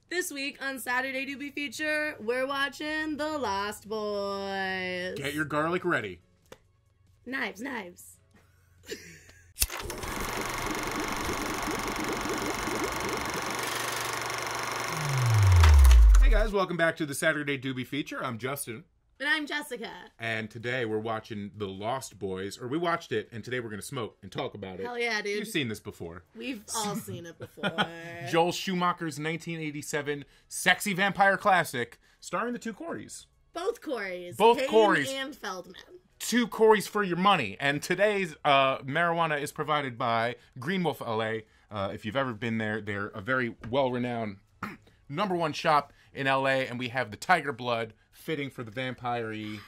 This week on Saturday Doobie Feature, we're watching The Lost Boys. Get your garlic ready. Knives, knives. Hey guys, welcome back to the Saturday Doobie Feature. I'm Justin. And I'm Jessica. And today we're watching The Lost Boys, or we watched it, and today we're going to smoke and talk about it. Hell yeah, dude. You've seen this before. We've all seen it before. Joel Schumacher's 1987 sexy vampire classic, starring the two Coreys. Both Coreys. Both Payne Coreys. and Feldman. Two Coreys for your money. And today's marijuana is provided by Greenwolf LA. If you've ever been there, they're a very well-renowned #1 shop in LA, and we have the tiger blood fitting for the vampire-y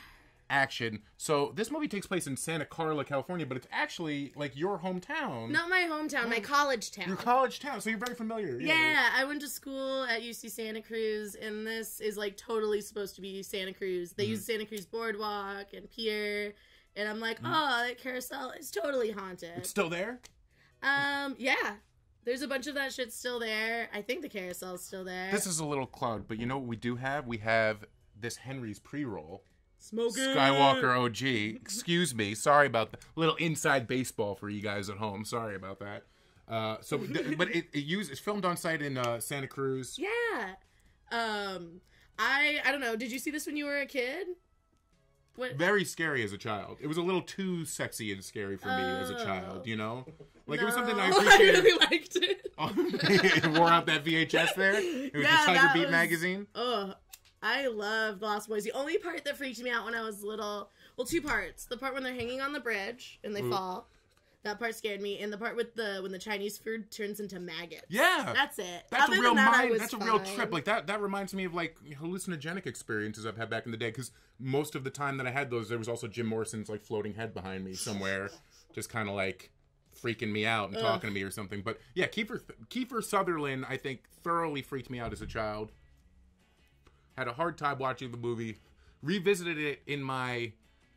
action. So this movie takes place in Santa Carla, California, but it's actually like your hometown. Not my hometown, my college town. Your college town, so you're very familiar. Yeah, I went to school at UC Santa Cruz, and this is like totally supposed to be Santa Cruz. They use Santa Cruz Boardwalk and Pier, and I'm like, oh, that carousel is totally haunted. It's still there? Yeah. There's a bunch of that shit still there. I think the carousel's still there. This is a little cloud, but you know what we do have? We have this Henry's pre-roll. Smoking. Skywalker OG. Excuse me. Sorry about the little inside baseball for you guys at home. Sorry about that. But it's filmed on site in Santa Cruz. Yeah. I don't know. Did you see this when you were a kid? What? Very scary as a child. It was a little too sexy and scary for me as a child, you know? Like, it was something I appreciated. I really liked it. It wore out that VHS there. It was the Tiger Beat magazine. Oh, I love The Lost Boys. The only part that freaked me out when I was little, well, two parts. The part when they're hanging on the bridge and they fall. That part scared me, and the part with when the Chinese food turns into maggots. Yeah, that's it. That's a real That's a real trip. Like that reminds me of like hallucinogenic experiences I've had back in the day. Because most of the time that I had those, there was also Jim Morrison's like floating head behind me somewhere, just kind of like freaking me out and talking to me or something. But yeah, Kiefer Sutherland, I think, thoroughly freaked me out as a child. Had a hard time watching the movie. Revisited it in my,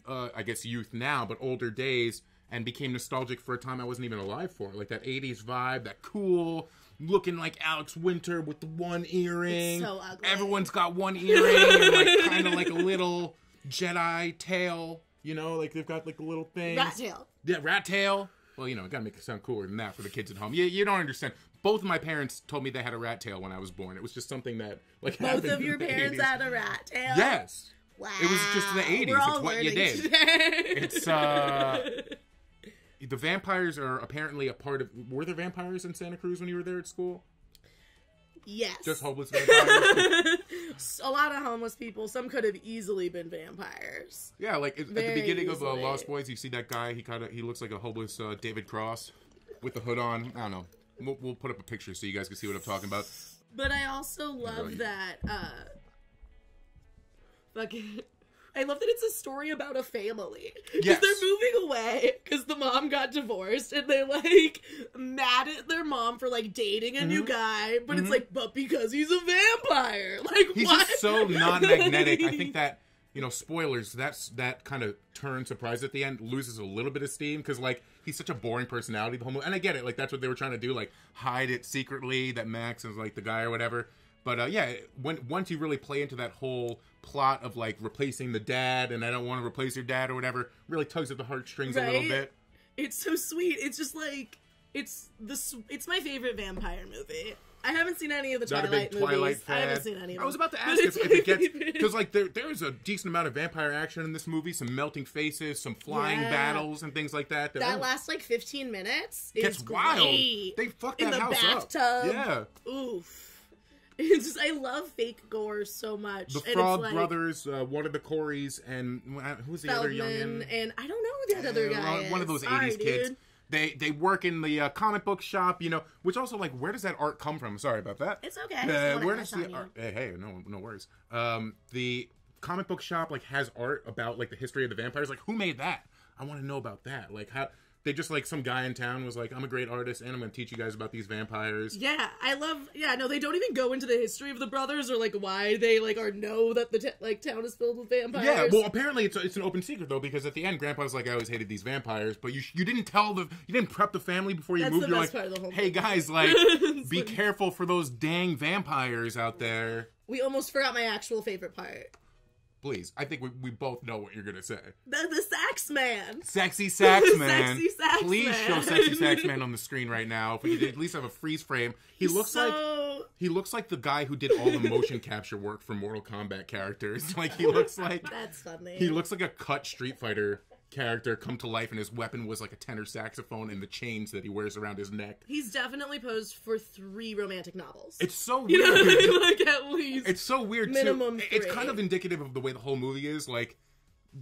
I guess, youth now, but older days. And became nostalgic for a time I wasn't even alive for. Like that 80s vibe, that cool, looking like Alex Winter with the one earring. It's so ugly. Everyone's got one earring and like kind of like a little Jedi tail. You know, like they've got like a little thing. Rat tail. Yeah, rat tail. Well, you know, gotta make it sound cooler than that for the kids at home. You don't understand. Both of my parents told me they had a rat tail when I was born. It was just something that like both of your parents 80s. Had a rat tail? Yes. Wow. It was just the 80s. It's what you did. It's the vampires are apparently a part of... Were there vampires in Santa Cruz when you were there at school? Yes. Just homeless vampires? A lot of homeless people. Some could have easily been vampires. Yeah, like at the beginning of Lost Boys, you see that guy. He looks like a homeless David Cross with the hood on. I don't know. We'll put up a picture so you guys can see what I'm talking about. But I also love that... I love that it's a story about a family. Because they're moving away because the mom got divorced and they're like mad at their mom for like dating a new guy. But it's like, but because he's a vampire. Like, he's just so non-magnetic. I think that, you know, spoilers, that kind of turn surprise at the end loses a little bit of steam because like he's such a boring personality the whole movie. And I get it, like that's what they were trying to do, like hide it secretly that Max is like the guy or whatever. But yeah, once you really play into that whole plot of like replacing the dad and I don't want to replace your dad or whatever, really tugs at the heartstrings a little bit. It's so sweet. It's just like it's my favorite vampire movie. I haven't seen any of the Twilight movies. Fan. I haven't seen any of them. I was about to ask if it gets because like there's a decent amount of vampire action in this movie, some melting faces, some flying battles and things like that. That lasts like 15 minutes. Gets wild. They fucked that house bathtub. up. Yeah. Oof. It's just, I love fake gore so much. The Frog Brothers, one of the Coreys, and who's the Feldman, other youngin? And I don't know who that other guy is. One of those 80s kids. They work in the comic book shop, you know, which also, like, where does that art come from? Sorry about that. It's okay. Where does the art... Hey, no worries. The comic book shop, like, has art about, like, the history of the vampires. Like, who made that? I want to know about that. Like, They just, like, some guy in town was like, I'm a great artist, and I'm going to teach you guys about these vampires. Yeah, I love... Yeah, no, they don't even go into the history of the brothers or, like, why they, like, know that the, town is filled with vampires. Yeah, well, apparently it's an open secret, though, because at the end, Grandpa's like, I always hated these vampires, but you didn't you didn't prep the family before you moved. You're like, part of the whole hey, guys, like, be careful for those dang vampires out there. We almost forgot my actual favorite part. Please. I think we both know what you're going to say. The sax man. Sexy sax man. Sexy sax Please man. show sexy sax man on the screen right now. If we could at least have a freeze frame. He looks like the guy who did all the motion capture work for Mortal Kombat characters. Like, he looks like... That's funny. He looks like a cut Street Fighter character come to life, and his weapon was like a tenor saxophone and the chains that he wears around his neck. He's definitely posed for 3 romantic novels. It's so weird. You know what I mean? Like, at least. It's so weird, minimum too. 3. It's kind of indicative of the way the whole movie is, like,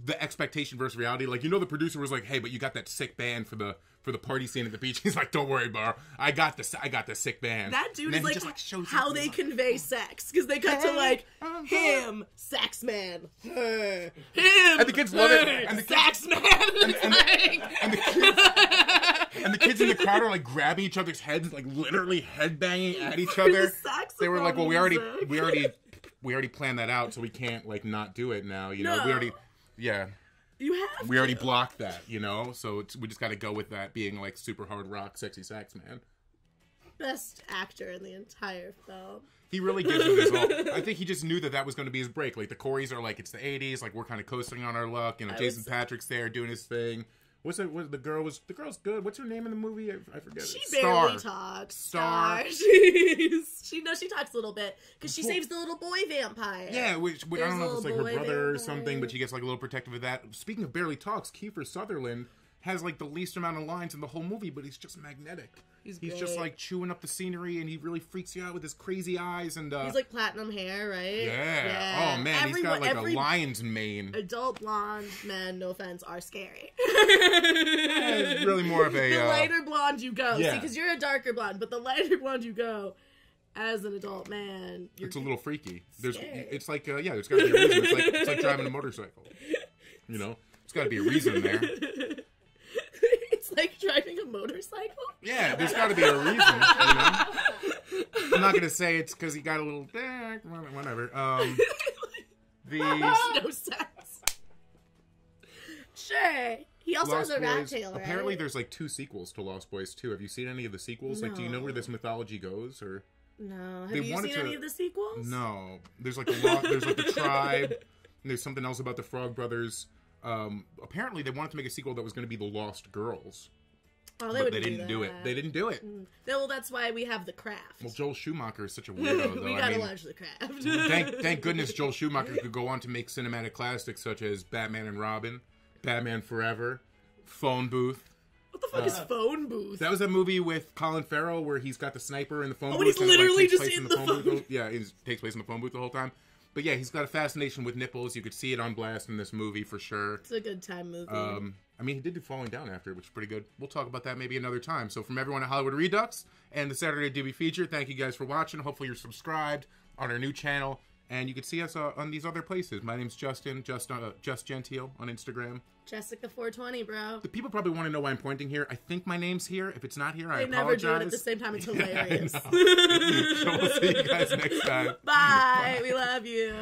the expectation versus reality. Like, the producer was like, hey, but you got that sick band for the party scene at the beach. He's like, don't worry, bro. I got the sick band. That dude is like shows how they convey sex. Because they cut to like, him, sax man, her, him, and the kids love it. And the sax man. And the kids in the crowd are like grabbing each other's heads, like literally headbanging at each other. They were like, well, we already planned that out, so we can't like not do it now. We already we already blocked that, so we just got to go with that being like super hard rock, sexy sax man. Best actor in the entire film. He really gives it his all. I think he just knew that was going to be his break. Like the Coreys are like, it's the 80s, like we're kind of coasting on our luck. Jason Patrick's there doing his thing. The girl's good. What's her name in the movie? I forget. She barely talks. Star. She talks a little bit because she saves the little boy vampire. Yeah, which I don't know if it's like her brother or something, but she gets like a little protective of that. Speaking of barely talks, Kiefer Sutherland has like the least amount of lines in the whole movie, but he's just magnetic. He's just like chewing up the scenery, and he really freaks you out with his crazy eyes. And he's like platinum hair, right? Yeah. Oh man, he's got like a lion's mane. Adult blonde men, no offense, are scary. It's really more of a the lighter blonde you go. Yeah. See, because you're a darker blonde, but the lighter blonde you go, as an adult man, it's a little freaky. Scary. It's like there's got to be a reason. It's like driving a motorcycle. It's got to be a reason there. It's like driving a motorcycle? Yeah, there's got to be a reason, I'm not going to say it's because he got a little... whatever. No sense. Sure. He also has a rat tail, right? Apparently there's like 2 sequels to Lost Boys 2. Have you seen any of the sequels? No. Like, do you know where this mythology goes? Or no. Have you seen any of the sequels? No. There's like the tribe, and there's something else about the Frog Brothers. Apparently they wanted to make a sequel that was going to be the Lost Girls. Oh, they didn't do it. They didn't do it. Well, that's why we have The Craft. Well, Joel Schumacher is such a weirdo, though. We gotta watch The Craft. Thank goodness Joel Schumacher could go on to make cinematic classics such as Batman and Robin, Batman Forever, Phone Booth. What the fuck is Phone Booth? That was a movie with Colin Farrell where he's got the sniper in the phone booth. Oh, he's literally just in the phone booth. Yeah, it takes place in the phone booth the whole time. But yeah, he's got a fascination with nipples. You could see it on blast in this movie for sure. It's a good time movie. He did do Falling Down after, which is pretty good. We'll talk about that maybe another time. So from everyone at Hollywood Redux and the Saturday Doobie Feature, thank you guys for watching. Hopefully you're subscribed on our new channel. And you can see us on these other places. My name's Justin, just Gentile on Instagram. Jessica420, bro. The people probably want to know why I'm pointing here. I think my name's here. If it's not here, I apologize. They never do it at the same time. It's hilarious. So we'll see you guys next time. Bye. We love you.